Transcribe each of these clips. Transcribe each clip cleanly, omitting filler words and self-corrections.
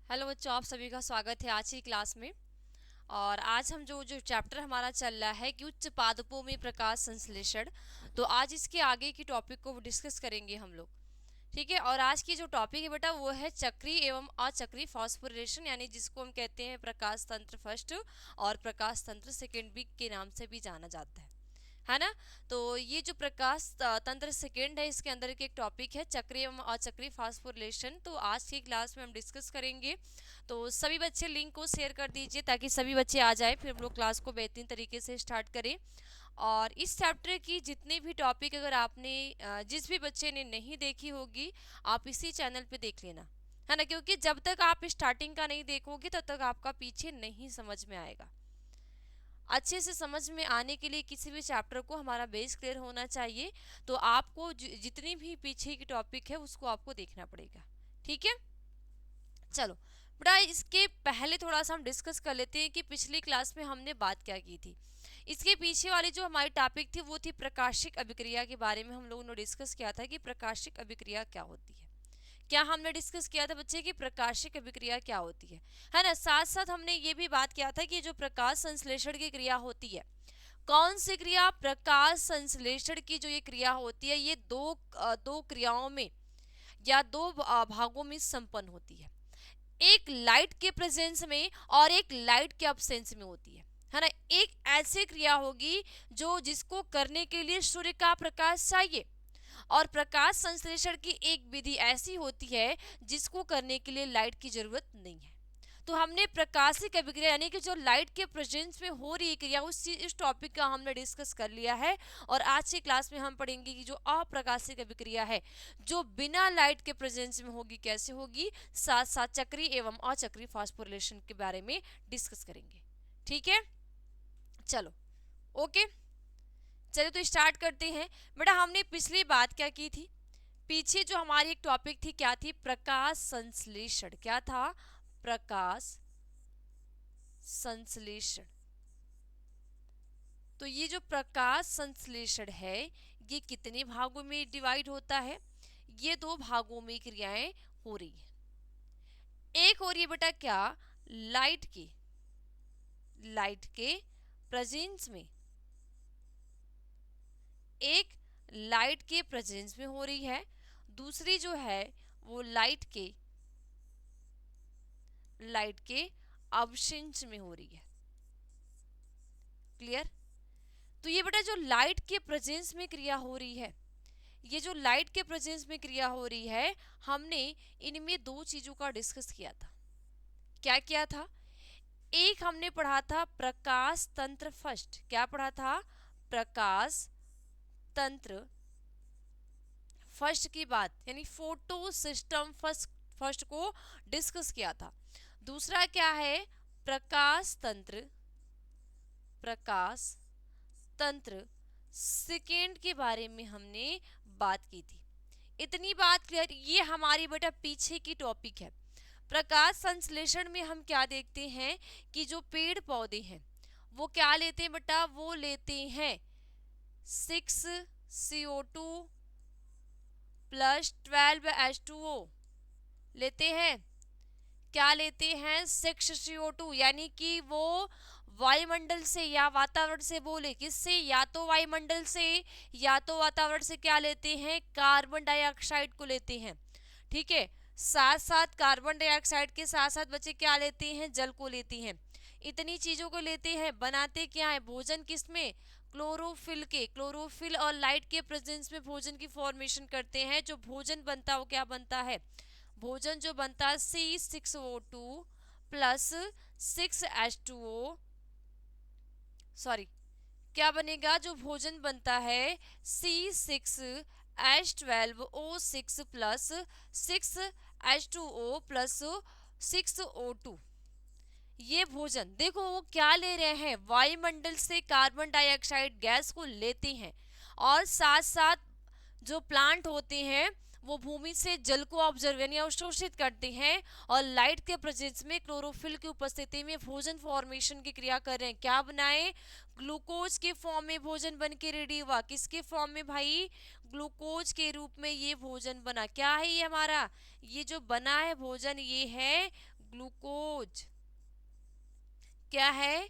Hello बच्चों, आप सभी का स्वागत है आज की क्लास में। और आज हम जो जो चैप्टर हमारा चल रहा है कि उच्च पादपों में प्रकाश संश्लेषण, तो आज इसके आगे की टॉपिक को डिस्कस करेंगे हम लोग। ठीक है। और आज की जो टॉपिक है बेटा वो है चक्रीय एवं अचक्रीय फास्फोरिलेशन, यानी जिसको हम कहते हैं प्रकाश तंत्र फर्स्ट और प्रकाश तंत्र सेकेंड भी के नाम से भी जाना जाता है ना। तो ये जो प्रकाश तंत्र सेकेंड है, इसके अंदर के एक टॉपिक है चक्रीय एवं अचक्रीय फास्फोरिलेशन। तो आज की क्लास में हम डिस्कस करेंगे। तो सभी बच्चे लिंक को शेयर कर दीजिए ताकि सभी बच्चे आ जाएं, फिर हम लोग क्लास को बेहतरीन तरीके से स्टार्ट करें। और इस चैप्टर की जितने भी टॉपिक अगर आपने जिस भी बच्चे ने नहीं देखी होगी, आप इसी चैनल पे देख लेना, है ना। क्योंकि जब तक आप स्टार्टिंग का नहीं देखोगे तब तक आपका पीछे नहीं समझ में आएगा। अच्छे से समझ में आने के लिए किसी भी चैप्टर को हमारा बेस क्लियर होना चाहिए। तो आपको जितनी भी पीछे की टॉपिक है उसको आपको देखना पड़ेगा। ठीक है। चलो बेटा, इसके पहले थोड़ा सा हम डिस्कस कर लेते हैं कि पिछली क्लास में हमने बात क्या की थी। इसके पीछे वाली जो हमारी टॉपिक थी वो थी प्रकाशिक अभिक्रिया के बारे में। हम लोगों ने डिस्कस किया था कि प्रकाशिक अभिक्रिया क्या होती है। क्या हमने डिस्कस किया था बच्चे की प्रकाशिक अभिक्रिया क्या होती है ना। साथ साथ हमने ये भी बात किया था कि जो प्रकाश संश्लेषण की क्रिया होती है, कौन सी क्रिया, प्रकाश संश्लेषण की जो ये क्रिया होती है, ये दो क्रियाओं में या दो भागों में संपन्न होती है। एक लाइट के प्रेजेंस में और एक लाइट के अब्सेंस में होती है ना। एक ऐसी क्रिया होगी जो जिसको करने के लिए सूर्य का प्रकाश चाहिए, और प्रकाश संश्लेषण की एक विधि ऐसी होती है जिसको करने के लिए लाइट की जरूरत नहीं है। तो हमने प्रकाशिक अभिक्रिया यानी कि जो लाइट के प्रेजेंस में हो रही क्रिया उस टॉपिक का हमने डिस्कस कर लिया है। और आज की क्लास में हम पढ़ेंगे कि जो अप्रकाशिक अभिक्रिया है जो बिना लाइट के प्रेजेंस में होगी, कैसे होगी, साथ साथ चक्रीय एवं अचक्रीय फास्फोरिलेशन के बारे में डिस्कस करेंगे। ठीक है। चलो, ओके, चलो तो स्टार्ट करते हैं। बेटा, हमने पिछली बात क्या की थी, पीछे जो हमारी एक टॉपिक थी क्या थी, प्रकाश संश्लेषण। क्या था, प्रकाश संश्लेषण। तो ये जो प्रकाश संश्लेषण है ये कितने भागों में डिवाइड होता है, ये दो भागों में क्रियाएं हो रही है। एक हो रही है बेटा क्या, लाइट के प्रेजेंस में, एक लाइट के प्रेजेंस में हो रही है, दूसरी जो है वो लाइट के अब्सेंस में हो रही है। क्लियर। तो ये बेटा जो लाइट के प्रेजेंस में क्रिया हो रही है, ये जो लाइट के प्रेजेंस में क्रिया हो रही है, हमने इनमें दो चीजों का डिस्कस किया था। क्या किया था, एक हमने पढ़ा था प्रकाश तंत्र फर्स्ट। क्या पढ़ा था, प्रकाश तंत्र फर्स्ट की बात, यानी फोटो सिस्टम फर्स्ट को डिस्कस किया था। दूसरा क्या है, प्रकाश तंत्र सेकेंड के बारे में हमने बात की थी। इतनी बात क्लियर। ये हमारी बेटा पीछे की टॉपिक है। प्रकाश संश्लेषण में हम क्या देखते हैं कि जो पेड़ पौधे हैं वो क्या लेते हैं बेटा, वो लेते हैं 6CO2 प्लस 12H2O लेते हैं। क्या लेते हैं, 6CO2, यानी कि वो वायुमंडल से या वातावरण से, बोले किससे, या तो वायुमंडल से या तो वातावरण से क्या लेते हैं, कार्बन डाइऑक्साइड को लेते हैं। ठीक है। साथ साथ कार्बन डाइऑक्साइड के साथ साथ बच्चे क्या लेते हैं, जल को लेते हैं। इतनी चीजों को लेते हैं, बनाते क्या है, भोजन किसमें, क्लोरोफिल और लाइट के प्रेजेंस में भोजन की फॉर्मेशन करते हैं। जो भोजन बनता है वो क्या बनता है, भोजन जो बनता है C6O2 प्लस 6H2O, सॉरी, क्या बनेगा, जो भोजन बनता है C6H12O6 plus 6H2O plus 6O2। ये भोजन देखो वो क्या ले रहे हैं, वायुमंडल से कार्बन डाइऑक्साइड गैस को लेते हैं, और साथ साथ जो प्लांट होते हैं वो भूमि से जल को ऑब्जर्व यानी अवशोषित करते हैं, और लाइट के प्रेजेंस में क्लोरोफिल की उपस्थिति में भोजन फॉर्मेशन की क्रिया कर रहे हैं। क्या बनाए, ग्लूकोज के फॉर्म में भोजन बन के रेडी हुआ। किसके फॉर्म में भाई, ग्लूकोज के रूप में ये भोजन बना। क्या है ये हमारा, ये जो बना है भोजन, ये है ग्लूकोज क्या है?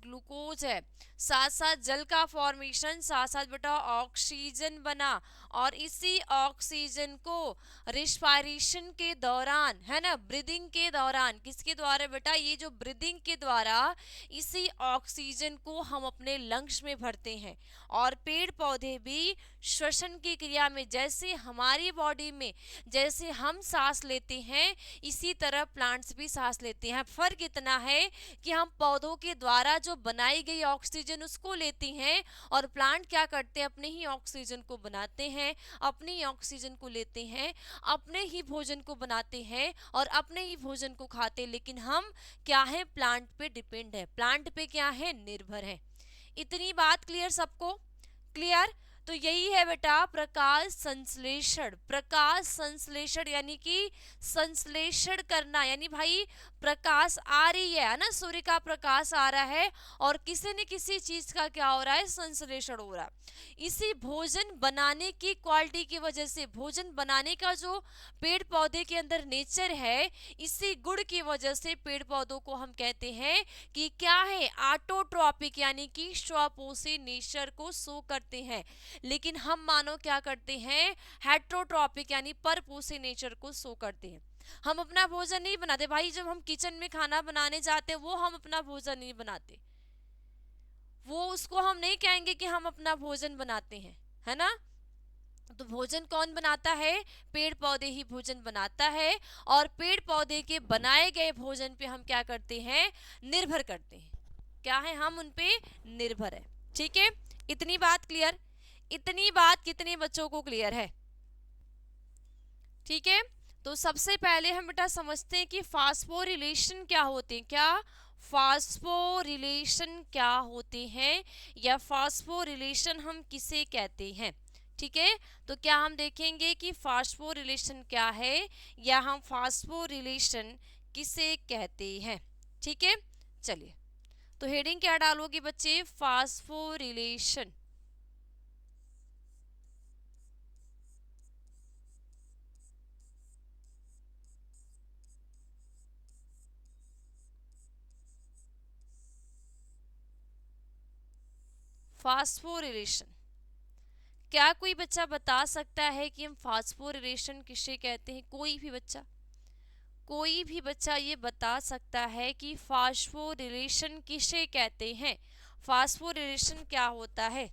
ग्लूकोज है। साथ साथ जल का फॉर्मेशन, साथ साथ बेटा ऑक्सीजन बना, और इसी ऑक्सीजन को रिस्पायरेशन के दौरान, है ना, ब्रीदिंग के दौरान, किसके द्वारा बेटा? ये जो ब्रीदिंग के द्वारा इसी ऑक्सीजन को हम अपने लंग्स में भरते हैं। और पेड़ पौधे भी श्वसन की क्रिया में, जैसे हमारी बॉडी में जैसे हम सांस लेते हैं, इसी तरह प्लांट्स भी सांस लेते हैं। फर्क इतना है कि हम पौधों के द्वारा जो बनाई गई ऑक्सीजन उसको लेते हैं, और प्लांट क्या करते हैं? अपने ही ऑक्सीजन को बनाते हैं, अपनी ही ऑक्सीजन को लेते हैं, अपने ही भोजन को बनाते हैं और अपने ही भोजन को खाते हैं। लेकिन हम क्या है? प्लांट पे डिपेंड है, प्लांट पे क्या है? निर्भर है। इतनी बात क्लियर सबको? क्लियर? तो यही है बेटा प्रकाश संश्लेषण। प्रकाश संश्लेषण यानी कि संश्लेषण करना, यानी भाई प्रकाश आ रही है ना, सूर्य का प्रकाश आ रहा है, और किसी न किसी चीज का क्या हो रहा है? संश्लेषण हो रहा है। इसी भोजन बनाने की क्वालिटी की वजह से, भोजन बनाने का जो पेड़ पौधे के अंदर नेचर है, इसी गुण की वजह से पेड़ पौधों को हम कहते हैं कि क्या है? ऑटोट्रॉपिक, यानी कि स्वपोषी नेचर को शो करते हैं। लेकिन हम मानो क्या करते हैं? हेट्रोट्रॉपिक, यानी परपोषी नेचर को शो करते हैं। हम अपना भोजन नहीं बनाते भाई, जब हम किचन में खाना बनाने जाते हैं वो हम अपना भोजन नहीं बनाते, वो उसको हम नहीं कहेंगे कि हम अपना भोजन बनाते हैं, है ना। तो भोजन कौन बनाता है? पेड़ पौधे ही भोजन बनाता है, और पेड़ पौधे के बनाए गए भोजन पे हम क्या करते हैं? निर्भर करते हैं। क्या है? हम उन पे निर्भर है। ठीक है, इतनी बात क्लियर? इतनी बात कितने बच्चों को क्लियर है? ठीक है, तो सबसे पहले हम बेटा समझते हैं कि फास्फोरिलेशन क्या होते हैं। क्या? फास्फोरिलेशन क्या होते हैं, या फास्फोरिलेशन हम किसे कहते हैं? ठीक है, तो क्या हम देखेंगे कि फास्फोरिलेशन क्या है, या हम फास्फोरिलेशन किसे कहते हैं। ठीक है, चलिए, तो हेडिंग क्या डालोगे बच्चे? फास्फोरिलेशन। फास्फोरिलेशन, क्या कोई बच्चा बता सकता है कि हम फास्फोरिलेशन किसे कहते हैं? कोई भी बच्चा, कोई भी बच्चा ये बता सकता है कि फास्फोरिलेशन किसे कहते हैं? फास्फोरिलेशन क्या होता है?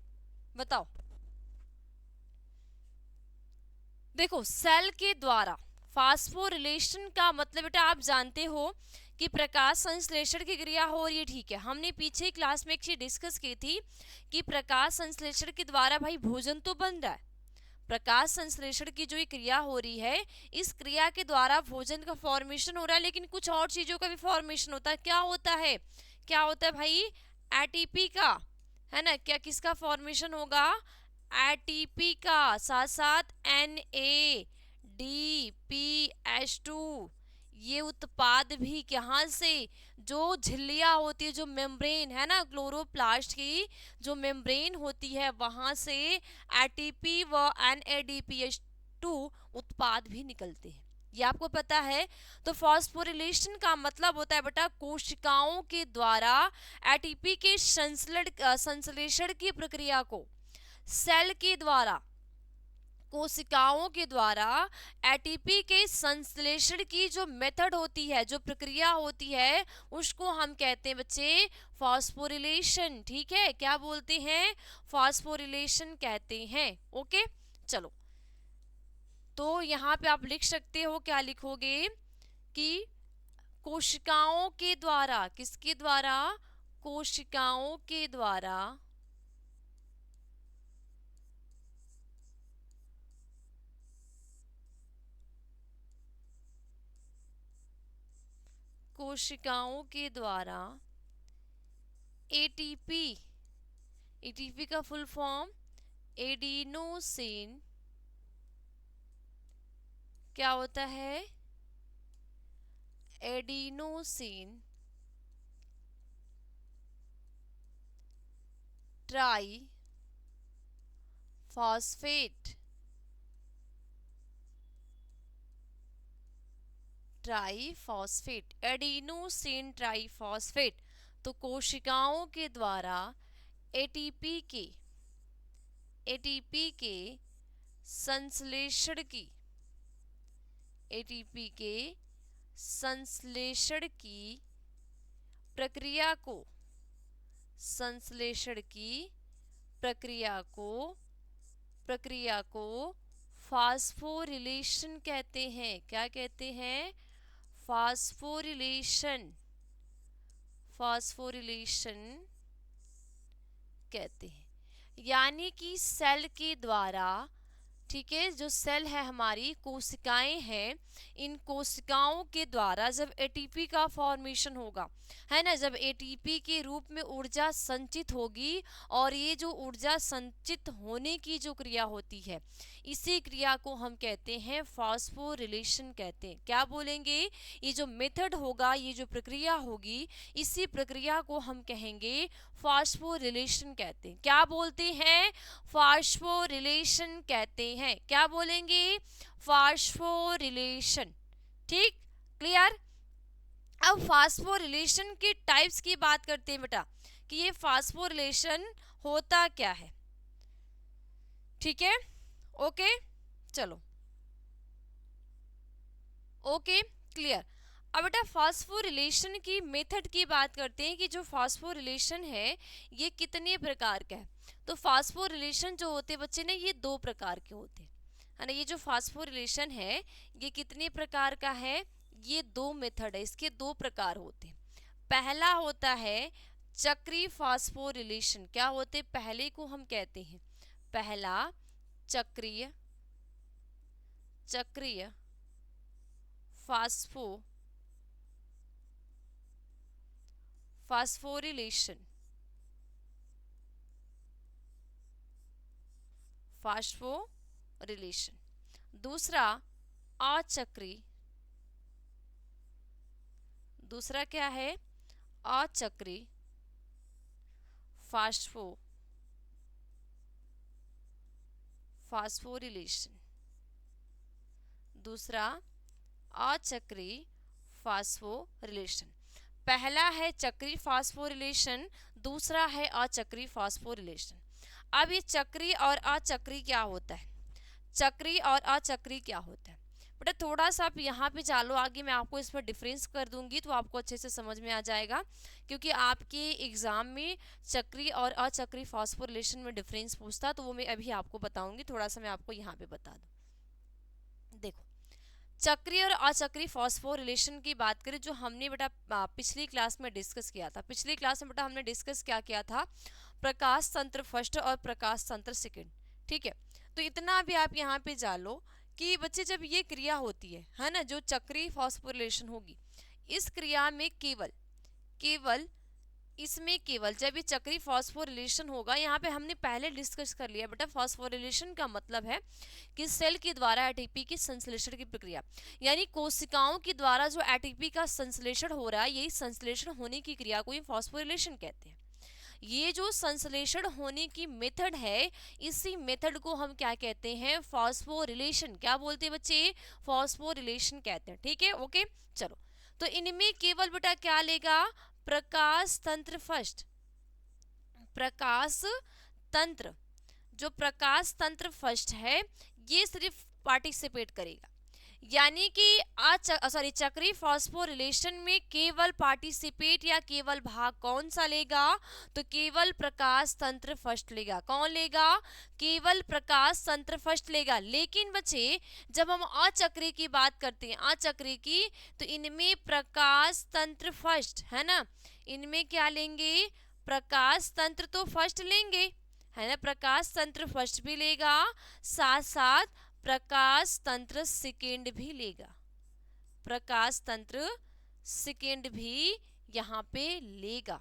बताओ। देखो, सेल के द्वारा फास्फोरिलेशन का मतलब बेटा आप जानते हो कि प्रकाश संश्लेषण की क्रिया हो रही है। ठीक है, हमने पीछे क्लास में एक चीज डिस्कस की थी कि प्रकाश संश्लेषण के द्वारा भाई भोजन तो बन रहा है। प्रकाश संश्लेषण की जो ये क्रिया हो रही है, इस क्रिया के द्वारा भोजन का फॉर्मेशन हो रहा है, लेकिन कुछ और चीजों का भी फॉर्मेशन होता है। क्या होता है? क्या होता है भाई? एटीपी का, है ना। क्या किसका फॉर्मेशन होगा? एटीपी का, साथ साथ NADPH2, ये उत्पाद भी कहाँ से? जो झिल्लियाँ होती है, जो मेम्ब्रेन है ना, क्लोरोप्लास्ट की जो मेम्ब्रेन होती है, वहां से एटीपी व NADPH2 उत्पाद भी निकलते हैं। ये आपको पता है। तो फॉस्फोरिलेशन का मतलब होता है बेटा कोशिकाओं के द्वारा एटीपी के संश्लेषण की प्रक्रिया को, सेल के द्वारा, कोशिकाओं के द्वारा एटीपी के संश्लेषण की जो मेथड होती है, जो प्रक्रिया होती है, उसको हम कहते हैं बच्चे फॉस्फोरिलेशन। ठीक है, क्या बोलते हैं? फॉस्फोरिलेशन कहते हैं। ओके, चलो, तो यहाँ पे आप लिख सकते हो, क्या लिखोगे कि कोशिकाओं के द्वारा, किसके द्वारा? कोशिकाओं के द्वारा कोशिकाओं के द्वारा एटीपी, एटीपी का फुल फॉर्म एडिनोसिन, क्या होता है? Adenosine try phosphate triphosphate, adenosine triphosphate. तो कोशिकाओं के द्वारा एटीपी के संश्लेषण की एटीपी के संश्लेषण की प्रक्रिया को फास्फोरिलेशन कहते हैं। क्या कहते हैं? फास्फोरिलेशन कहते हैं। यानी कि सेल के द्वारा, ठीक है, जो सेल है हमारी कोशिकाएं हैं, इन कोशिकाओं के द्वारा जब एटीपी का फॉर्मेशन होगा, है ना, जब एटीपी के रूप में ऊर्जा संचित होगी, और ये जो ऊर्जा संचित होने की जो क्रिया होती है, इसी क्रिया को हम कहते हैं फास्फोरिलेशन कहते हैं। क्या बोलेंगे? ये जो मेथड होगा, ये जो प्रक्रिया होगी, इसी प्रक्रिया को हम कहेंगे फास्फोरिलेशन कहते हैं। क्या बोलते हैं? फास्फोरिलेशन कहते हैं। क्या बोलेंगे? फास्फोरिलेशन। ठीक, क्लियर? अब फास्फोरिलेशन के टाइप्स की बात करते हैं बेटा, कि ये फास्फोरिलेशन होता क्या है। ठीक है, ओके, चलो, ओके, क्लियर। अब बेटा फास्फोरिलेशन की मेथड की बात करते हैं कि जो फास्फोरिलेशन है ये कितने प्रकार का है। तो फास्फोरिलेशन जो होते हैं बच्चे ने, ये 2 प्रकार के होते हैं, है ना। ये जो फास्फोरिलेशन है ये कितने प्रकार का है? ये 2 मेथड है, इसके 2 प्रकार होते हैं। पहला होता है चक्रीय फास्फोरिलेशन। क्या होते हैं? पहले को हम कहते हैं पहला चक्रीय फास्फोरिलेशन। दूसरा अचक्रीय। दूसरा क्या है? अचक्रीय फास्फोरिलेशन। दूसरा अचक्रीय फास्फोरिलेशन। पहला है चक्रीय फास्फोरिलेशन, दूसरा है अचक्रीय फास्फोरिलेशन। अब ये चक्रीय और अचक्रीय क्या होता है? चक्रीय और अचक्रीय क्या होता है बेटा? थोड़ा सा आप यहाँ पे चालो, आगे मैं आपको इस पर डिफरेंस कर दूंगी तो आपको अच्छे से समझ में आ जाएगा, क्योंकि आपके एग्जाम में चक्रीय और अचक्रीय फास्फोरिलेशन में डिफरेंस पूछता, तो वो मैं अभी आपको बताऊंगी। थोड़ा सा मैं आपको यहाँ पे बता दूं। देखो, चक्रीय और अचक्रीय फास्फोरिलेशन की बात करें, जो हमने बेटा पिछली क्लास में डिस्कस किया था। पिछली क्लास में बेटा हमने डिस्कस क्या किया था? प्रकाश तंत्र फर्स्ट और प्रकाश तंत्र सेकंड। ठीक है, तो इतना भी आप यहाँ पे जान लो कि बच्चे जब ये क्रिया होती है ना, जो चक्रीय फास्फोरिलेशन होगी, इस क्रिया में केवल जब ये चक्रीय फास्फोरिलेशन होगा, यहाँ पे हमने पहले डिस्कस कर लिया बेटा, फास्फोरिलेशन का मतलब है कि सेल के द्वारा एटीपी के संश्लेषण की प्रक्रिया, यानी कोशिकाओं के द्वारा जो एटीपी का संश्लेषण हो रहा है, यही संश्लेषण होने की क्रिया को ही फास्फोरिलेशन कहते हैं। ये जो संश्लेषण होने की मेथड है, इसी मेथड को हम क्या कहते हैं? फास्फोरिलेशन। क्या बोलते हैं बच्चे? फास्फोरिलेशन कहते हैं। ठीक है, ओके, चलो। तो इनमें केवल बेटा क्या लेगा? प्रकाश तंत्र फर्स्ट। प्रकाश तंत्र, जो प्रकाश तंत्र फर्स्ट है, ये सिर्फ पार्टिसिपेट करेगा, यानी कि चक्रीय फास्फोरिलेशन में केवल पार्टिसिपेट या केवल भाग कौन सा लेगा? तो केवल प्रकाश तंत्र फर्स्ट लेगा। कौन लेगा? केवल प्रकाश तंत्र फर्स्ट लेगा। लेकिन बच्चे जब हम अचक्रीय की बात करते हैं, अचक्रीय की, तो इनमें प्रकाश तंत्र फर्स्ट, है ना, इनमें क्या लेंगे? प्रकाश तंत्र तो फर्स्ट लेंगे, है ना, प्रकाश तंत्र फर्स्ट भी लेगा, साथ साथ प्रकाश तंत्र सेकेंड भी लेगा। प्रकाश तंत्र सेकेंड भी यहाँ पे लेगा।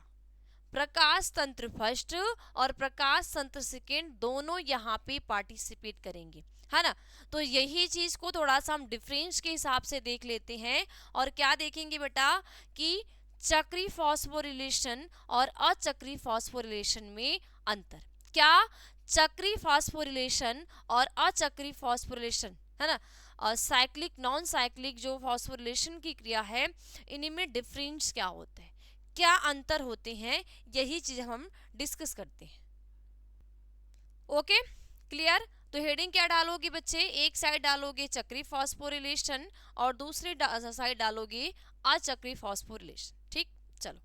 प्रकाश तंत्र फर्स्ट और प्रकाश तंत्र सेकेंड दोनों यहाँ पे पार्टिसिपेट करेंगे, है ना। तो यही चीज को थोड़ा सा हम डिफरेंस के हिसाब से देख लेते हैं, और क्या देखेंगे बेटा कि चक्रीय फास्फोरिलेशन और अचक्रीय फास्फोरिलेशन में अंतर। क्या? चक्रीय फास्फोरिलेशन और अचक्रीय फास्फोरिलेशन, है ना, साइक्लिक नॉन साइक्लिक जो फॉस्फोरिलेशन की क्रिया है, इनमें डिफरेंस क्या होता है, क्या अंतर होते हैं, यही चीज हम डिस्कस करते हैं। Okay, clear. तो हेडिंग क्या डालोगे बच्चे, एक साइड डालोगे चक्री फॉस्फोरिलेशन और दूसरी साइड डालोगे अचक्री फॉस्फोरिलेशन। ठीक, चलो।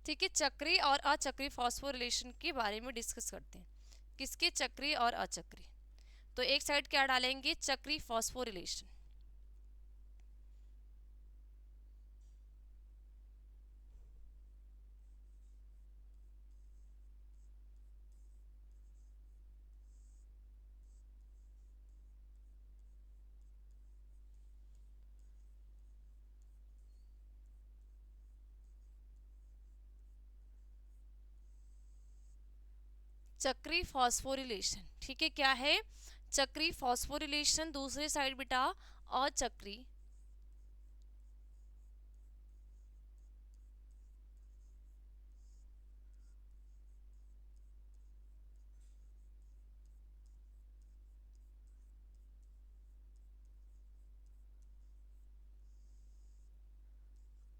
ठीक है, चक्री और अचक्री फॉस्फोरिलेशन के बारे में डिस्कस करते हैं। किसके, चक्री और अचक्री। तो एक साइड क्या डालेंगे, चक्री फॉस्फोरिलेशन। चक्री फॉस्फोरिलेशन, ठीक है, क्या है, चक्री फॉस्फोरिलेशन। दूसरे साइड बेटा अचक्री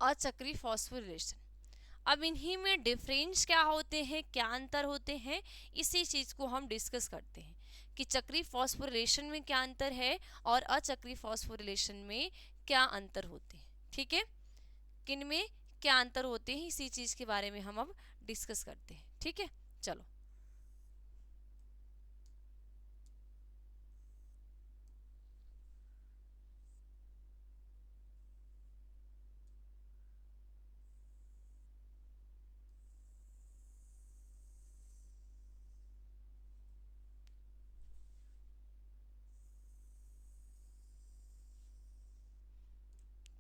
अचक्री फॉस्फोरिलेशन। अब इन्हीं में डिफरेंस क्या होते हैं, क्या अंतर होते हैं, इसी चीज को हम डिस्कस करते हैं कि चक्री फॉस्फोरिलेशन में क्या अंतर है और अचक्री फॉस्फोरिलेशन में क्या अंतर होते हैं। ठीक है, किन में क्या अंतर होते हैं, इसी चीज के बारे में हम अब डिस्कस करते हैं। ठीक है, चलो।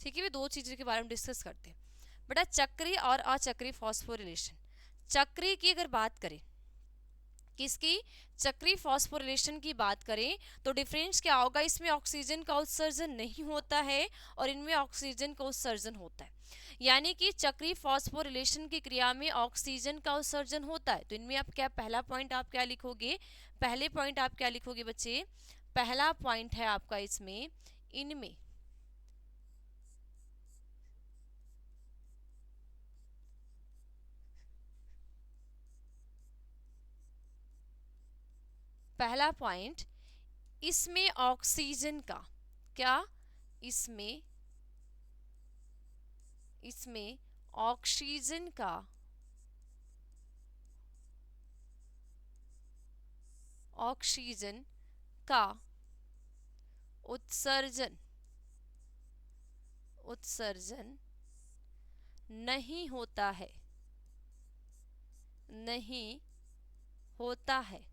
ठीक है, भी दो चीजों के बारे में डिस्कस करते हैं बेटा, चक्री और अचक्री फॉस्फोरिलेशन। चक्री की अगर बात करें, किसकी, चक्री फॉस्फोरिलेशन की बात करें, तो डिफरेंस क्या होगा, इसमें ऑक्सीजन का उत्सर्जन नहीं होता है और इनमें ऑक्सीजन का उत्सर्जन होता है। यानी कि चक्री फॉस्फोरिलेशन की क्रिया में ऑक्सीजन का उत्सर्जन होता है। तो इनमें आप क्या, पहला पॉइंट आप क्या लिखोगे, पहले पॉइंट आप क्या लिखोगे बच्चे, पहला पॉइंट है आपका इसमें, इनमें पहला पॉइंट, इसमें ऑक्सीजन का क्या, इसमें इसमें ऑक्सीजन का ऑक्सीजन का उत्सर्जन उत्सर्जन नहीं होता है, नहीं होता है।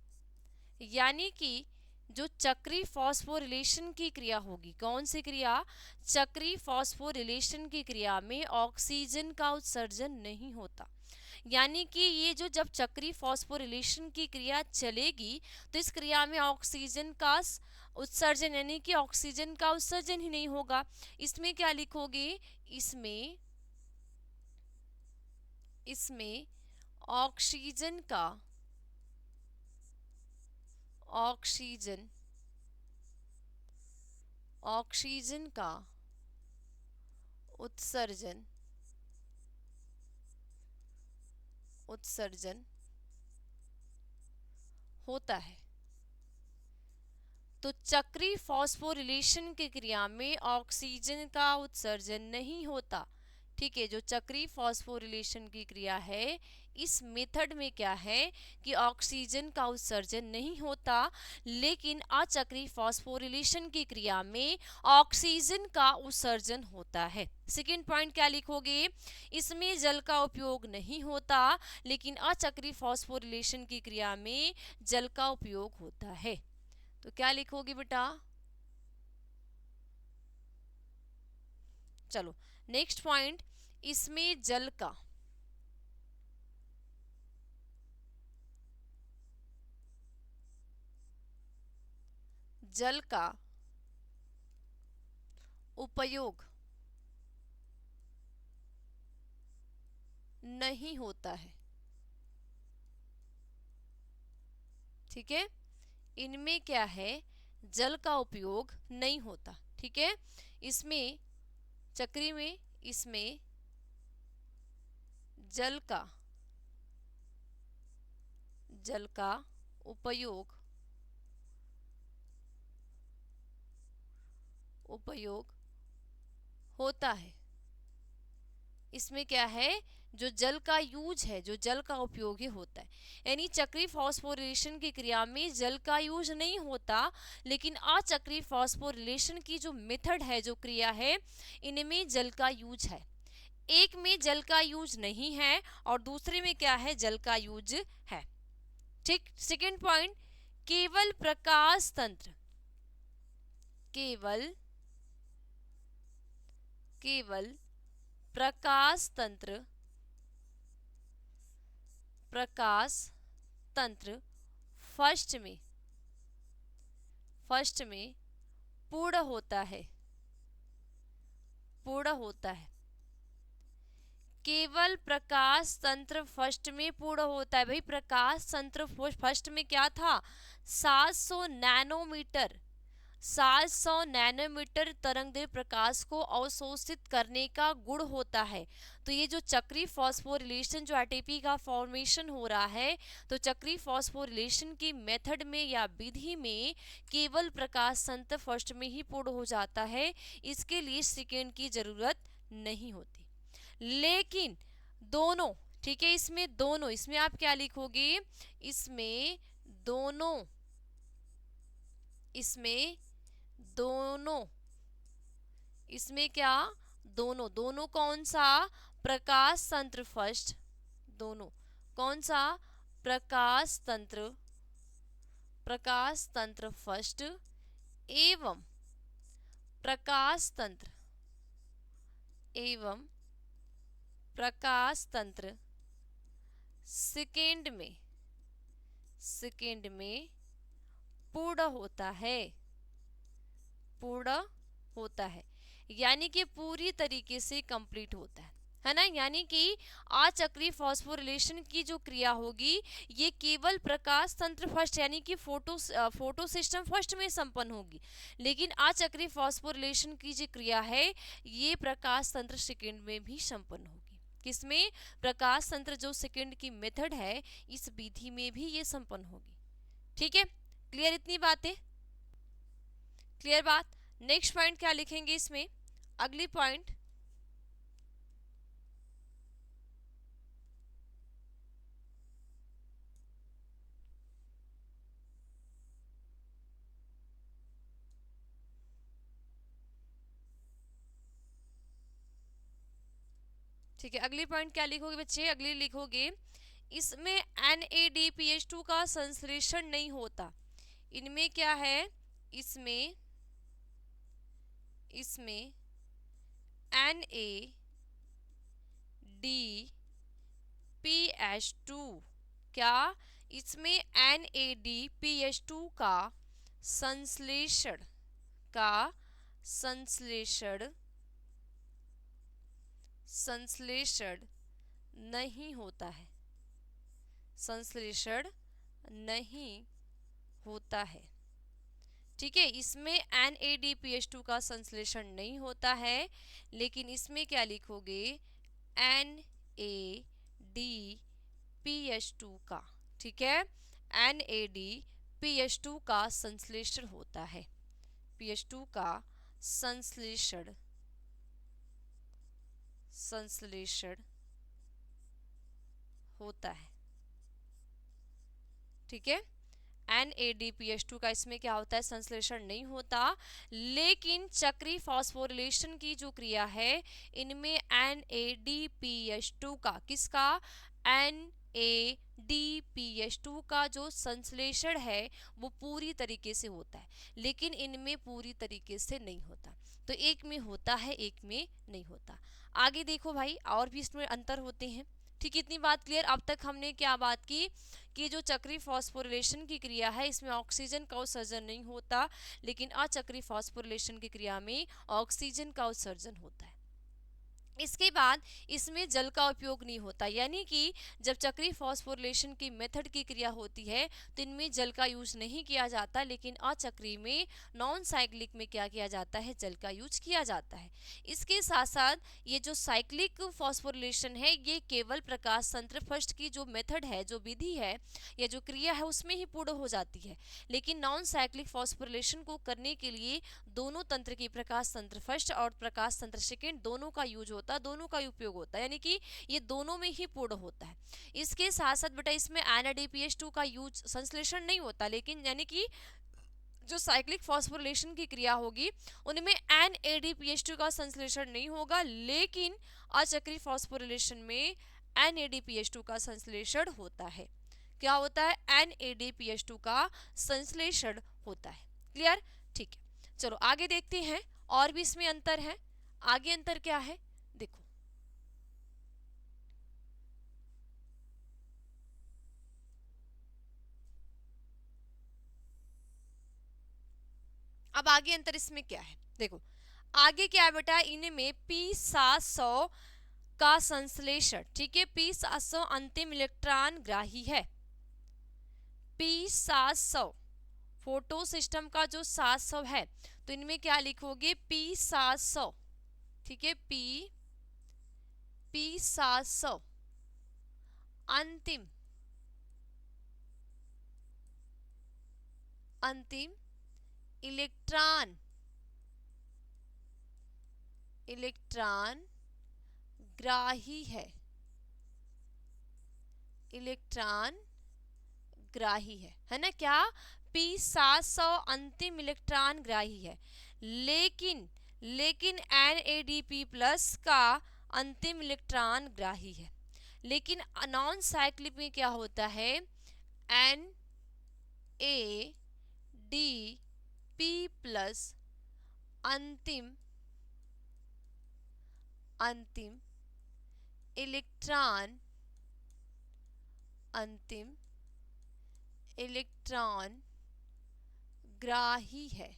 यानी कि जो चक्री फॉस्फोरिलेशन की क्रिया होगी, कौन सी क्रिया, चक्री फॉस्फोरिलेशन की क्रिया में ऑक्सीजन का उत्सर्जन नहीं होता। यानी कि ये जो जब चक्री फॉस्फोरिलेशन की क्रिया चलेगी, तो इस क्रिया में ऑक्सीजन का उत्सर्जन, यानी कि ऑक्सीजन का उत्सर्जन ही नहीं होगा। इसमें क्या लिखोगे, इसमें इसमें ऑक्सीजन का ऑक्सीजन ऑक्सीजन का उत्सर्जन उत्सर्जन होता है। तो चक्रीय फॉस्फोरिलेशन की क्रिया में ऑक्सीजन का उत्सर्जन नहीं होता। ठीक है, जो चक्रीय फॉस्फोरिलेशन की क्रिया है इस मेथड में क्या है कि ऑक्सीजन का उत्सर्जन नहीं होता, लेकिन अचक्रीय फॉस्फोरिलेशन की क्रिया में ऑक्सीजन का उत्सर्जन होता है। सेकेंड पॉइंट क्या लिखोगे, इसमें जल का उपयोग नहीं होता, लेकिन अचक्रीय फॉस्फोरिलेशन की क्रिया में जल का उपयोग होता है। तो क्या लिखोगे बेटा? चलो नेक्स्ट पॉइंट, इसमें जल का उपयोग नहीं होता है। ठीक है, इनमें क्या है, जल का उपयोग नहीं होता। ठीक है, इसमें चक्री में इसमें जल का उपयोग होता है। इसमें क्या है, जो जल का यूज है, जो जल का उपयोग ही होता है। यानी चक्रीय फॉस्फोरिलेशन की क्रिया में जल का यूज नहीं होता, लेकिन अचक्रीय फॉस्फोरिलेशन की जो मेथड है, जो क्रिया है, इनमें जल का यूज है। एक में जल का यूज नहीं है और दूसरे में क्या है, जल का यूज है। ठीक, सेकेंड पॉइंट, केवल प्रकाश तंत्र केवल प्रकाश तंत्र फर्स्ट में पूर्ण होता है केवल प्रकाश तंत्र फर्स्ट में पूर्ण होता है। भाई प्रकाश तंत्र फर्स्ट में क्या था, 700 नैनोमीटर तरंगदैर्घ्य प्रकाश को अवशोषित करने का गुण होता है। तो ये जो चक्रीय फॉस्फोरिलेशन, जो एटीपी का फॉर्मेशन हो रहा है, तो चक्रीय फॉस्फोरिलेशन की मेथड में या विधि में केवल प्रकाश तंत्र फर्स्ट में ही पूर्ण हो जाता है, इसके लिए सेकेंड की जरूरत नहीं होती। लेकिन दोनों, ठीक है, इसमें आप क्या लिखोगे, इसमें क्या, दोनों कौन सा, प्रकाश तंत्र फर्स्ट, दोनों कौन सा, प्रकाश तंत्र फर्स्ट एवं प्रकाश तंत्र सेकेंड में पूर्ण होता है, यानी कि पूरी तरीके से कंप्लीट होता है ना। यानी कि अचक्रीय फॉस्फोरिलेशन की जो क्रिया होगी ये केवल प्रकाश तंत्र फर्स्ट यानी कि फोटो सिस्टम फर्स्ट में संपन्न होगी, लेकिन अचक्रीय फॉस्फोरिलेशन की जो क्रिया है ये प्रकाश तंत्र सेकेंड में भी संपन्न होगी। किसमें, प्रकाश तंत्र जो सेकेंड की मेथड है इस विधि में भी ये संपन्न होगी। ठीक है, क्लियर इतनी बातें? क्लियर बात? नेक्स्ट पॉइंट क्या लिखेंगे इसमें, अगली पॉइंट, ठीक है, अगली पॉइंट क्या लिखोगे बच्चे, अगली लिखोगे इसमें NADPH2 का संश्लेषण नहीं होता। इनमें क्या है, इसमें NADPH2, क्या इसमें NADPH2 का संश्लेषण नहीं होता है, संश्लेषण नहीं होता है। ठीक है, इसमें NADPH2 का संश्लेषण नहीं होता है, लेकिन इसमें क्या लिखोगे, NADPH2 का, ठीक है, NADPH2 का संश्लेषण होता है, PH2 का संश्लेषण संश्लेषण होता है, ठीक है। NADPH2 का इसमें क्या होता है, संश्लेषण नहीं होता, लेकिन चक्रीय फॉस्फोरिलेशन की जो क्रिया है इनमें NADPH2 का, किसका, NADPH2 का जो संश्लेषण है वो पूरी तरीके से होता है, लेकिन इनमें पूरी तरीके से नहीं होता। तो एक में होता है, एक में नहीं होता। आगे देखो भाई, और भी इसमें अंतर होते हैं। ठीक, इतनी बात क्लियर। अब तक हमने क्या बात की कि जो चक्रीय फॉस्फोरिलेशन की क्रिया है इसमें ऑक्सीजन का उत्सर्जन नहीं होता, लेकिन अचक्रीय फॉस्फोरिलेशन की क्रिया में ऑक्सीजन का उत्सर्जन होता है। इसके बाद इसमें जल का उपयोग नहीं होता, यानी कि जब चक्रीय फॉस्फोरिलेशन की मेथड की क्रिया होती है तो इनमें जल का यूज नहीं किया जाता, लेकिन अचक्रीय में, नॉन साइक्लिक में क्या किया जाता है, जल का यूज किया जाता है। इसके साथ साथ ये जो साइक्लिक फॉस्फोरिलेशन है ये केवल प्रकाश तंत्र फर्स्ट की जो मेथड है, जो विधि है या जो क्रिया है उसमें ही पूर्ण हो जाती है, लेकिन नॉन साइक्लिक फॉस्फोरिलेशन को करने के लिए दोनों तंत्र की, प्रकाश तंत्र फर्स्ट और प्रकाश तंत्र सेकेंड, दोनों का यूज होता है, दोनों का उपयोग होता है, यानी कि ये दोनों में ही पूर्ण होता है। इसके साथ साथ बेटा इसमें NADPH2 का यूज, संश्लेषण नहीं होता, लेकिन यानी कि जो साइक्लिक फॉस्फोरिलेशन की क्रिया होगी उनमें NADPH2 का संश्लेषण नहीं होगा, लेकिन अचक्रीय फॉस्फोरिलेशन में NADPH2 का संश्लेषण होता है। क्या होता है, NADPH2 का संश्लेषण होता है। क्लियर, ठीक है। चलो आगे देखते हैं, और भी इसमें अंतर है। आगे अंतर क्या है, देखो, अब आगे अंतर इसमें क्या है, देखो आगे क्या है बेटा, इनमें P700 का संश्लेषण, ठीक है, P700 अंतिम इलेक्ट्रॉन ग्राही है। P700 फोटो सिस्टम का जो 700 है, तो इनमें क्या लिखोगे, P700, ठीक है, P700 अंतिम अंतिम इलेक्ट्रॉन इलेक्ट्रॉन ग्राही है ना, क्या, P700 अंतिम इलेक्ट्रॉन ग्राही है, लेकिन NADP प्लस का अंतिम इलेक्ट्रॉन ग्राही है। लेकिन नॉन साइक्लिक में क्या होता है, NADP प्लस अंतिम इलेक्ट्रॉन ग्राही है,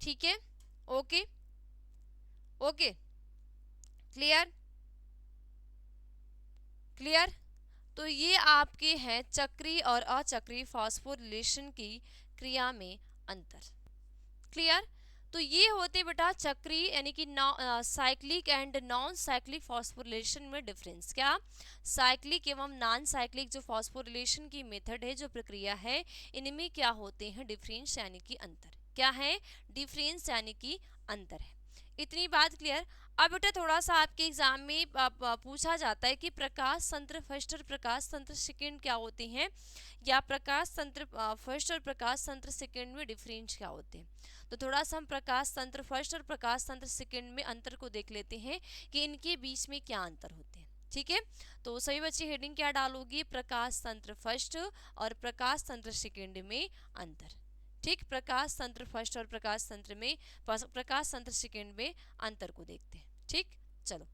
ठीक है। Okay, okay, clear, clear. तो ये आपके हैं चक्रीय और अचक्रीय फॉस्फोरिलेशन की क्रिया में अंतर। क्लियर, तो ये होते बेटा चक्रीय यानी कि cyclic and non cyclic phosphorylation में डिफरेंस। क्या, साइक्लिक एवं नॉन साइक्लिक जो फॉस्फोरिलेशन की मेथड है, जो प्रक्रिया है, इनमें क्या होते हैं, डिफरेंस यानी कि अंतर। क्या है, डिफरेंस यानी कि अंतर है। इतनी बात क्लियर। अब बेटा थोड़ा सा आपके एग्जाम में पूछा जाता है कि प्रकाश तंत्र फर्स्ट और प्रकाश तंत्र सेकेंड क्या होते हैं, या प्रकाश तंत्र फर्स्ट और प्रकाश तंत्र सेकेंड में डिफरेंस क्या होते हैं। तो थोड़ा सा हम प्रकाश तंत्र फर्स्ट और प्रकाश तंत्र सेकेंड में अंतर को देख लेते हैं कि इनके बीच में क्या अंतर होते हैं। ठीक है, तो सभी बच्चे हेडिंग क्या डालोगी, प्रकाश तंत्र फर्स्ट और प्रकाश तंत्र सेकेंड में अंतर। ठीक, प्रकाश तंत्र फर्स्ट और प्रकाश तंत्र सेकेंड में अंतर को देखते हैं। ठीक, चलो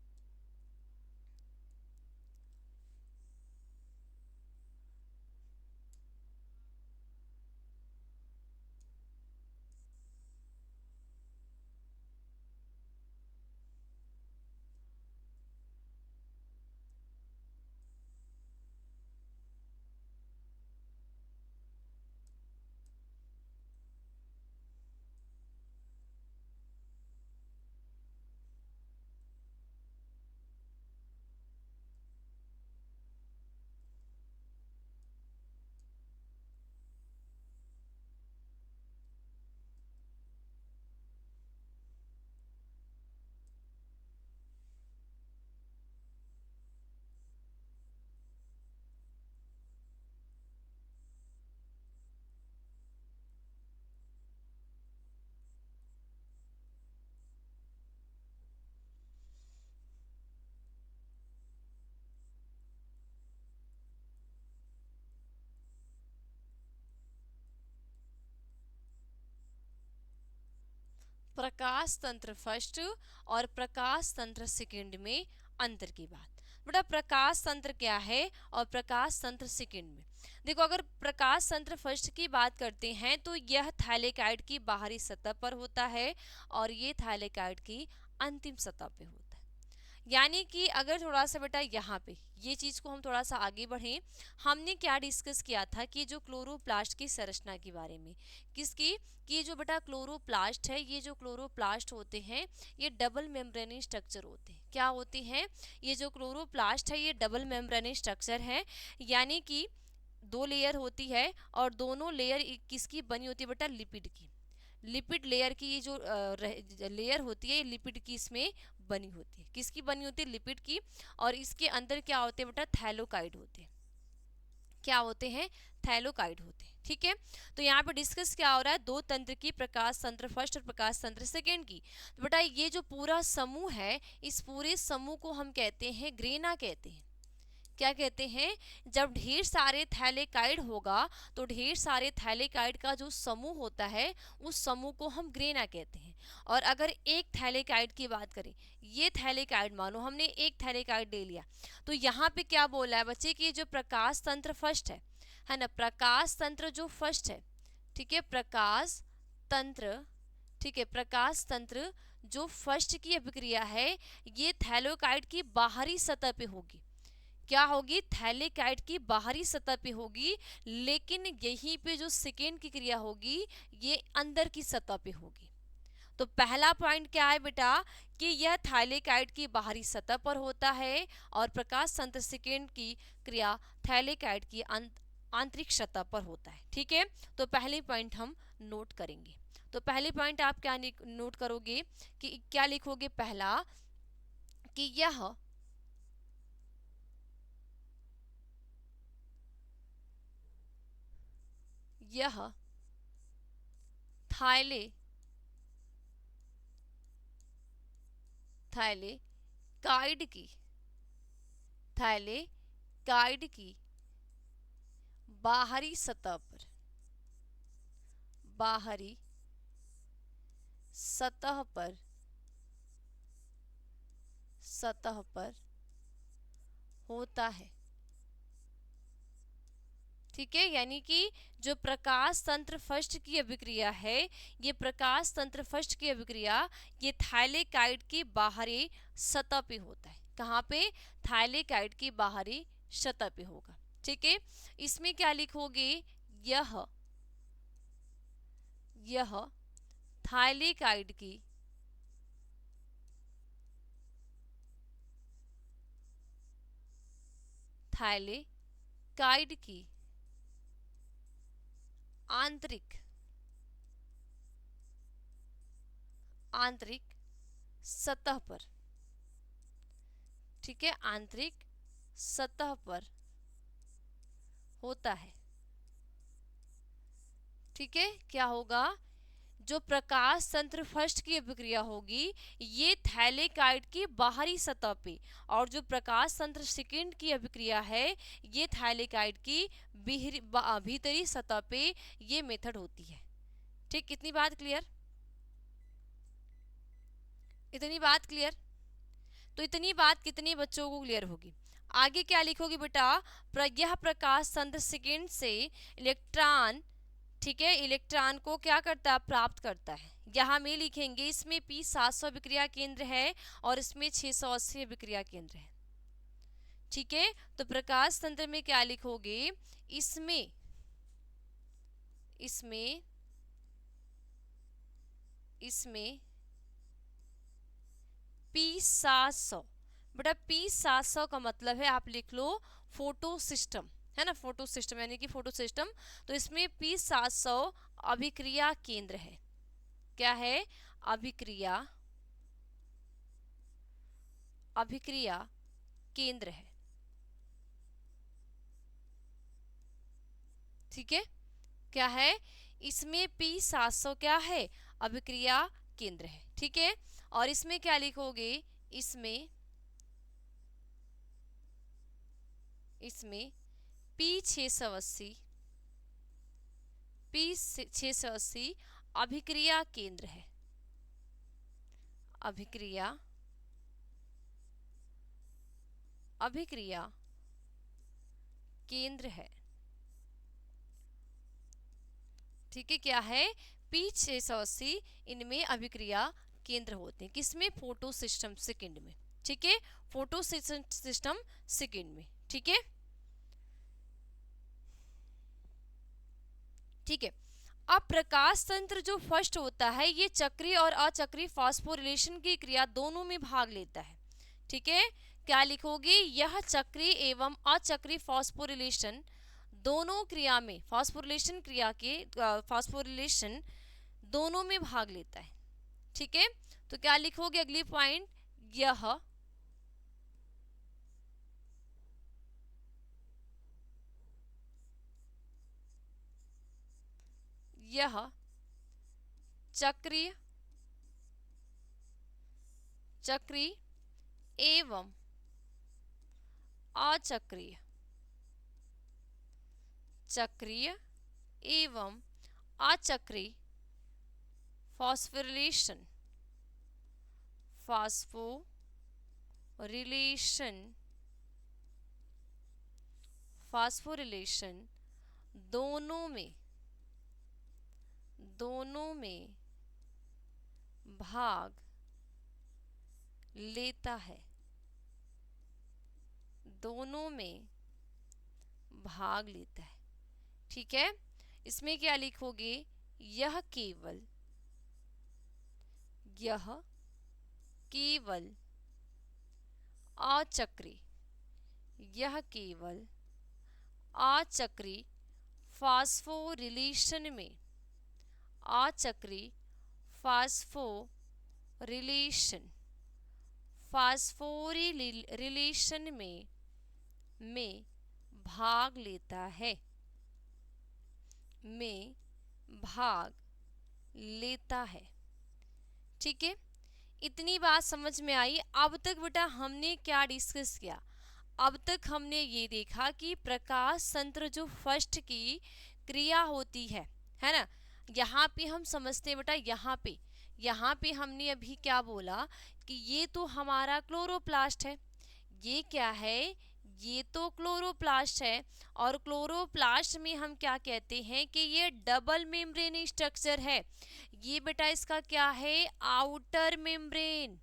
प्रकाश तंत्र फर्स्ट और प्रकाश तंत्र सेकंड में अंतर की बात। बेटा प्रकाश तंत्र क्या है और प्रकाश तंत्र सेकंड में, देखो अगर प्रकाश तंत्र फर्स्ट की बात करते हैं तो यह थैलेकाइड की बाहरी सतह पर होता है और ये थैलेकाइड की अंतिम सतह पे होता है। यानी कि अगर थोड़ा सा बेटा यहाँ पे ये चीज को हम थोड़ा सा आगे बढ़ें, हमने क्या डिस्कस किया था कि जो क्लोरोप्लास्ट की संरचना के बारे में, किसकी, कि जो बेटा क्लोरोप्लास्ट है, ये जो क्लोरोप्लास्ट होते हैं ये डबल मेम्ब्रेनी स्ट्रक्चर होते हैं। क्या होते हैं, ये जो क्लोरोप्लास्ट है ये डबल मेम्ब्रेनी स्ट्रक्चर है, यानी कि दो लेयर होती है और दोनों लेयर किसकी बनी होती है बेटा, लिपिड की। लिपिड लेयर की ये जो लेयर होती है ये लिपिड की इसमें बनी होती है। किसकी बनी होती है, लिपिड की। और इसके अंदर क्या होते हैं बेटा, थैलोकाइड होते हैं। क्या होते हैं, थैलोकाइड होते हैं। ठीक है, तो यहाँ पे डिस्कस क्या हो रहा है, दो तंत्र की, प्रकाश तंत्र फर्स्ट और प्रकाश तंत्र सेकेंड की। तो बेटा ये जो पूरा समूह है, इस पूरे समूह को हम कहते हैं ग्रेना कहते हैं। क्या कहते हैं, जब ढेर सारे थैलेकाइड होगा तो ढेर सारे थैलेकाइड का जो समूह होता है उस समूह को हम ग्रेना कहते हैं। और अगर एक थैलेकाइड की बात करें, ये थैलेकाइड मानो हमने एक थैलेकाइड ले लिया, तो यहाँ पे क्या बोला है बच्चे कि जो प्रकाश तंत्र फर्स्ट है ना, प्रकाश तंत्र जो फर्स्ट है, ठीक है, प्रकाश तंत्र, ठीक है, प्रकाश तंत्र जो फर्स्ट की अभिक्रिया है ये थैलेकाइड की बाहरी सतह पे होगी। क्या होगी, थैलेकाइड की बाहरी सतह पे होगी, लेकिन यहीं पे जो सेकेंड की क्रिया होगी ये अंदर की सतह पे होगी। तो पहला पॉइंट क्या है बेटा, कि यह थैलेकाइड की बाहरी सतह पर होता है और प्रकाश तंत्र सेकेंड की क्रिया थैलेकाइड की आंतरिक सतह पर होता है। ठीक है, तो पहले पॉइंट हम नोट करेंगे। तो पहले पॉइंट आप क्या नोट करोगे, कि क्या लिखोगे, पहला कि यह थाइले थैलेकाइड की थैलेकाइड की बाहरी सतह पर, बाहरी सतह पर, सतह पर होता है। ठीक है, यानी कि जो प्रकाश तंत्र फर्स्ट की अभिक्रिया है, ये प्रकाश तंत्र फर्स्ट की अभिक्रिया ये थैलेकाइड की बाहरी सतह पे होता है। कहाँ पे, थैलेकाइड की बाहरी सतह पे होगा। ठीक है, इसमें क्या लिखोगे, यह यह थैलेकाइड की थैलेकाइड की आंतरिक आंतरिक सतह पर, ठीक है, आंतरिक सतह पर होता है। ठीक है, क्या होगा, जो प्रकाश तंत्र फर्स्ट की अभिक्रिया होगी ये थैलेकाइड की बाहरी सतह पे, और जो प्रकाश तंत्र सेकेंड की अभिक्रिया है ये थैलेकाइड की भीतरी सतह पे ये मेथड होती है। ठीक, इतनी बात क्लियर, इतनी बात क्लियर। तो इतनी बात कितने बच्चों को क्लियर होगी। आगे क्या लिखोगे बेटा, यह प्रकाश तंत्र सेकेंड से इलेक्ट्रॉन, ठीक है, इलेक्ट्रॉन को क्या करता है, प्राप्त करता है। यहाँ में लिखेंगे इसमें P700 विक्रिया केंद्र है और इसमें 680 विक्रिया केंद्र है। ठीक है, तो प्रकाश तंत्र में क्या लिखोगे, इसमें इसमें इसमें P700, बेटा P700 का मतलब है, आप लिख लो फोटो सिस्टम, है ना, फोटो सिस्टम यानी कि फोटो सिस्टम। तो इसमें P700 अभिक्रिया केंद्र है। क्या है, अभिक्रिया अभिक्रिया केंद्र है। ठीक है, क्या है, इसमें P700 क्या है, अभिक्रिया केंद्र है। ठीक है, और इसमें क्या लिखोगे, इसमें इसमें P680 अभिक्रिया केंद्र है। अभिक्रिया अभिक्रिया केंद्र है। ठीक है, क्या है? P680 इनमें अभिक्रिया केंद्र होते हैं। किसमें? फोटो सिस्टम सेकंड में। ठीक है, फोटो सिस्टम सेकंड में। ठीक है, ठीक है। अब प्रकाश तंत्र जो फर्स्ट होता है ये चक्रीय और अचक्रीय फास्फोरिलेशन की क्रिया दोनों में भाग लेता है। ठीक है, क्या लिखोगे? यह चक्रीय एवं अचक्रीय फास्फोरिलेशन दोनों क्रिया में, फास्फोरिलेशन क्रिया के फास्फोरिलेशन दोनों में भाग लेता है। ठीक है, तो क्या लिखोगे अगली पॉइंट? यह चक्रीय चक्रीय एवं अचक्रीय चक्रीय एवं अचक्रीय फास्फोरिलेशन फास्फोरिलेशन दोनों में भाग लेता है। दोनों में भाग लेता है। ठीक है, इसमें क्या लिखोगे? यह केवल अचक्रीय यह केवल अचक्रीय फास्फोरिलेशन में अचक्रीय फास्फोरिलेशन में भाग लेता है। ठीक है, इतनी बात समझ में आई। अब तक बेटा हमने क्या डिस्कस किया? अब तक हमने ये देखा कि प्रकाश तंत्र जो फर्स्ट की क्रिया होती है ना। यहाँ पे हम समझते हैं बेटा, यहाँ पे हमने अभी क्या बोला कि ये तो हमारा क्लोरोप्लास्ट है। ये क्या है? ये तो क्लोरोप्लास्ट है। और क्लोरोप्लास्ट में हम क्या कहते हैं कि ये डबल मेम्ब्रेन स्ट्रक्चर है। ये बेटा इसका क्या है? आउटर मेम्ब्रेन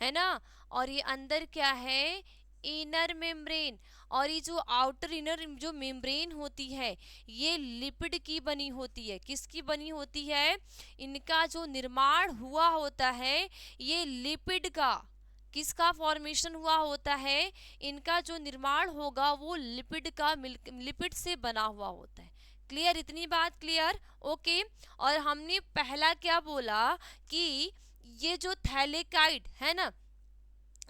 है ना। और ये अंदर क्या है? Inner membrane. और ये जो आउटर इनर जो मेम्ब्रेन होती है ये लिपिड की बनी होती है। किसकी बनी होती है? इनका जो निर्माण हुआ होता है ये लिपिड का, किसका फॉर्मेशन हुआ होता है? इनका जो निर्माण होगा वो लिपिड का, लिपिड से बना हुआ होता है। क्लियर? इतनी बात क्लियर? ओके। और हमने पहला क्या बोला कि ये जो थैलेकाइड है ना,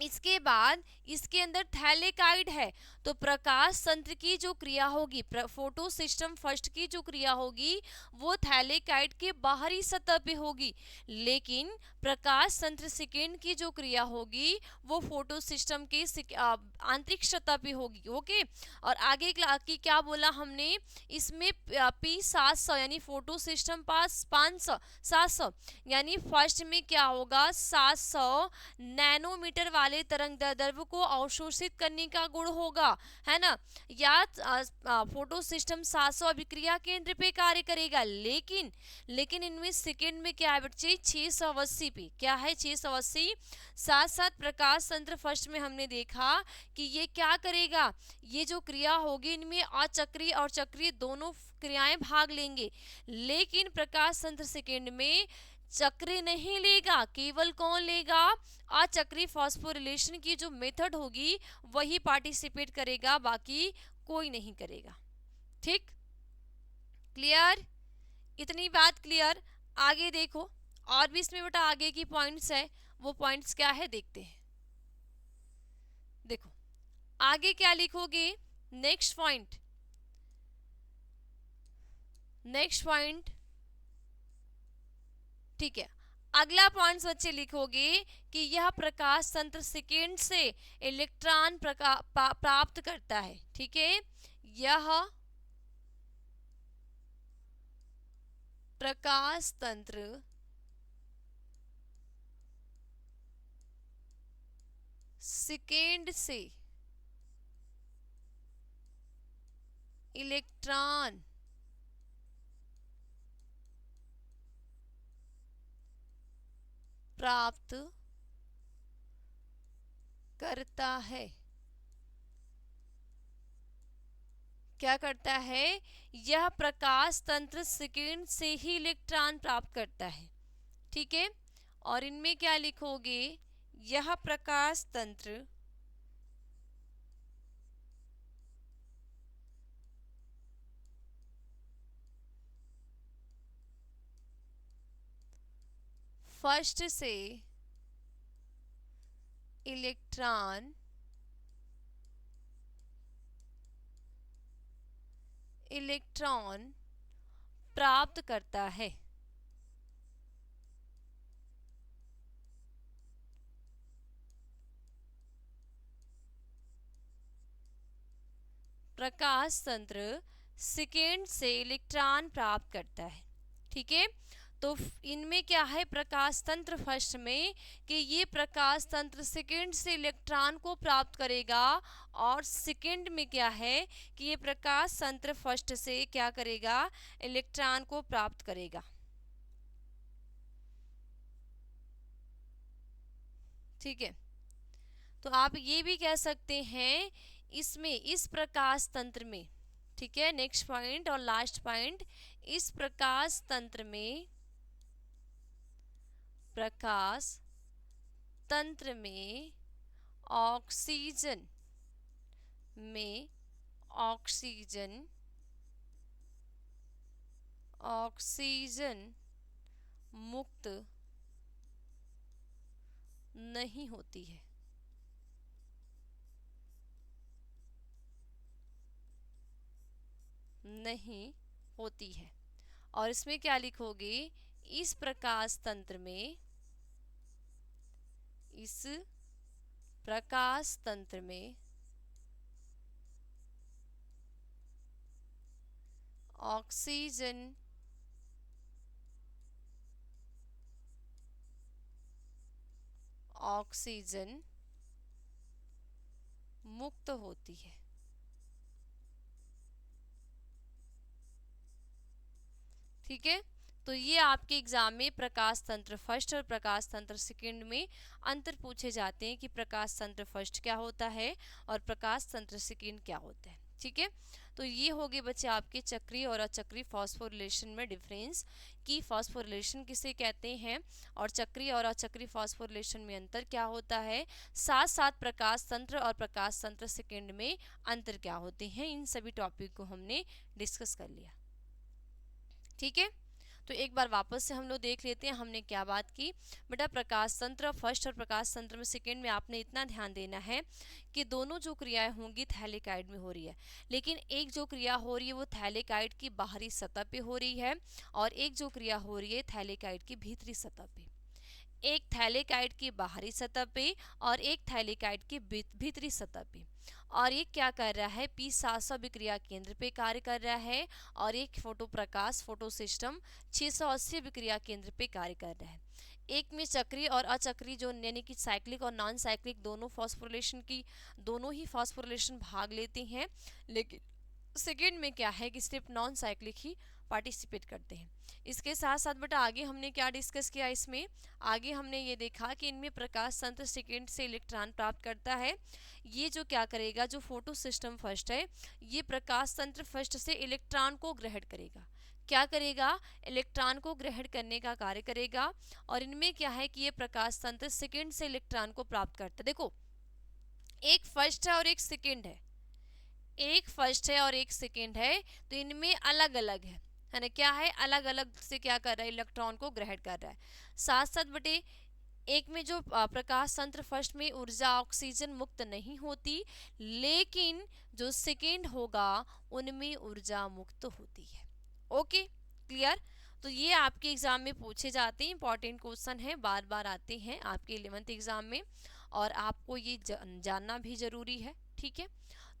इसके बाद इसके अंदर थैलेकाइड है। तो प्रकाश तंत्र की जो क्रिया होगी, फोटो सिस्टम फर्स्ट की जो क्रिया होगी वो थैलेकाइड के बाहरी सतह पे होगी। लेकिन प्रकाश तंत्र सेकेंड की जो क्रिया होगी वो फोटो सिस्टम के आंतरिक सतह पे होगी। ओके। और आगे की क्या बोला हमने? इसमें P700 यानी फोटो सिस्टम पास 700 यानी फर्स्ट में क्या होगा? 700 नैनोमीटर वाले तरंग दैर्ध्य को अवशोषित करने का गुण होगा, है ना। या फोटो सिस्टम 700 अभिक्रिया केंद्र पे कार्य करेगा। लेकिन इनमें सेकेंड में क्या है बच्चे? 680 पे। क्या है? 680। साथ साथ प्रकाश तंत्र फर्स्ट में हमने देखा कि ये क्या करेगा? ये जो क्रिया होगी इनमें अचक्रीय और चक्रीय दोनों क्रियाएं भाग लेंगे। लेकिन प्रकाश तंत्र सेकेंड में चक्रीय नहीं लेगा। केवल कौन लेगा? अचक्रीय फास्फोरिलेशन की जो मेथड होगी वही पार्टिसिपेट करेगा, बाकी कोई नहीं करेगा। ठीक? क्लियर? इतनी बात क्लियर? आगे देखो, और भी इसमें बेटा आगे की पॉइंट्स है। वो पॉइंट्स क्या है देखते हैं। देखो आगे क्या लिखोगे? नेक्स्ट पॉइंट ठीक है। अगला पॉइंट बच्चे लिखोगे कि यह प्रकाश तंत्र सेकेंड से इलेक्ट्रॉन प्राप्त करता है। ठीक है, यह प्रकाश तंत्र सेकेंड से इलेक्ट्रॉन प्राप्त करता है। क्या करता है? यह प्रकाश तंत्र सेकेंड से ही इलेक्ट्रॉन प्राप्त करता है। ठीक है, और इनमें क्या लिखोगे? यह प्रकाश तंत्र फर्स्ट से इलेक्ट्रॉन प्राप्त करता है। प्रकाश तंत्र सेकेंड से इलेक्ट्रॉन प्राप्त करता है। ठीक है, तो इनमें क्या है? प्रकाश तंत्र फर्स्ट में कि ये प्रकाश तंत्र सेकेंड से इलेक्ट्रॉन को प्राप्त करेगा, और सेकेंड में क्या है कि ये प्रकाश तंत्र फर्स्ट से क्या करेगा? इलेक्ट्रॉन को प्राप्त करेगा। ठीक है, तो आप ये भी कह सकते हैं इसमें, इस प्रकाश तंत्र में, ठीक है, नेक्स्ट पॉइंट और लास्ट पॉइंट, इस प्रकाश तंत्र में, प्रकाश तंत्र में ऑक्सीजन में ऑक्सीजन मुक्त नहीं होती है। नहीं होती है। और इसमें क्या लिखोगे? इस प्रकाश तंत्र में, इस प्रकाश तंत्र में ऑक्सीजन मुक्त होती है। ठीक है, तो ये आपके एग्जाम में प्रकाश तंत्र फर्स्ट और प्रकाश तंत्र सेकंड में अंतर पूछे जाते हैं कि प्रकाश तंत्र फर्स्ट क्या होता है और प्रकाश तंत्र सेकंड क्या होता है। ठीक है, तो ये हो गए बच्चे आपके चक्रीय और अचक्रीय फॉस्फोरिलेशन में डिफरेंस, कि फॉस्फोरिलेशन किसे कहते हैं और चक्रीय और अचक्रीय फॉस्फोरिलेशन में अंतर क्या होता है, साथ साथ प्रकाश तंत्र और प्रकाश तंत्र सेकंड में अंतर क्या होते हैं, इन सभी टॉपिक को हमने डिस्कस कर लिया। ठीक है, तो एक बार वापस से हम लोग देख लेते हैं हमने क्या बात की। बेटा प्रकाश तंत्र फर्स्ट और प्रकाश तंत्र में सेकंड में आपने इतना ध्यान देना है कि दोनों जो क्रियाएं होंगी थैलेकाइड में हो रही है, लेकिन एक जो क्रिया हो रही है वो थैलेकाइड की बाहरी सतह पे हो रही है और एक जो क्रिया हो रही है थैलेकाइड की भीतरी सतह पे। एक थैलेकाइड की बाहरी सतह पे और एक थैलेकाइड की भीतरी सतह पे, और ये क्या कर रहा है? P700 विक्रिया केंद्र पे कार्य कर रहा है और एक फोटो प्रकाश फोटो सिस्टम 680 विक्रिया केंद्र पे कार्य कर रहा है। एक में चक्रीय और अचक्रीय जो यानी कि साइक्लिक और नॉन साइक्लिक दोनों ही फॉस्फोरिलेशन भाग लेते हैं, लेकिन सेकेंड में क्या है कि सिर्फ नॉन साइक्लिक ही पार्टिसिपेट करते हैं। इसके साथ साथ बेटा आगे हमने क्या डिस्कस किया? इसमें आगे हमने ये देखा कि इनमें प्रकाश तंत्र सेकेंड से इलेक्ट्रॉन प्राप्त करता है। ये जो क्या करेगा, जो फोटो सिस्टम फर्स्ट है, ये प्रकाश तंत्र फर्स्ट से इलेक्ट्रॉन को ग्रहण करेगा। क्या करेगा? इलेक्ट्रॉन को ग्रहण करने का कार्य करेगा। और इनमें क्या है कि ये प्रकाश तंत्र सेकेंड से इलेक्ट्रॉन को प्राप्त करता है। देखो, एक फर्स्ट है और एक सेकेंड है, एक फर्स्ट है और एक सेकेंड है, तो इनमें अलग अलग है ना, क्या है? अलग अलग से क्या कर रहा है? इलेक्ट्रॉन को ग्रहण कर रहा है। साथ साथ बटे एक में जो प्रकाश तंत्र फर्स्ट में ऊर्जा ऑक्सीजन मुक्त नहीं होती, लेकिन जो सेकेंड होगा उनमें ऊर्जा मुक्त होती है। Okay, clear? तो ये आपके एग्जाम में पूछे जाते हैं, इंपॉर्टेंट क्वेश्चन है, बार बार आते हैं आपके 11th एग्जाम में, और आपको ये जानना भी जरूरी है। ठीक है,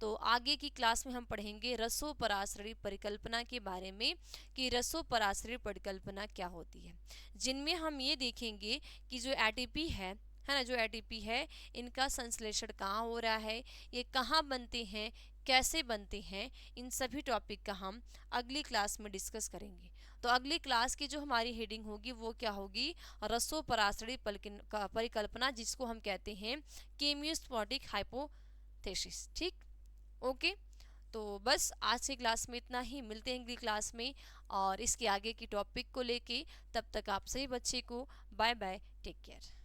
तो आगे की क्लास में हम पढ़ेंगे रसोपराश्रयी परिकल्पना के बारे में, कि रसोपराश्रयी परिकल्पना क्या होती है, जिनमें हम ये देखेंगे कि जो एटीपी है है ना, जो एटीपी है, इनका संश्लेषण कहाँ हो रहा है, ये कहाँ बनते हैं, कैसे बनते हैं, इन सभी टॉपिक का हम अगली क्लास में डिस्कस करेंगे। तो अगली क्लास की जो हमारी हेडिंग होगी वो क्या होगी, रसोपरासड़ी परिकल्पना, जिसको हम कहते हैं केमियोस्पोटिक हाइपोथेसिस। ठीक, ओके। तो बस आज की क्लास में इतना ही, मिलते हैं अगली क्लास में और इसके आगे की टॉपिक को लेके। तब तक आप सभी बच्चे को बाय बाय, टेक केयर।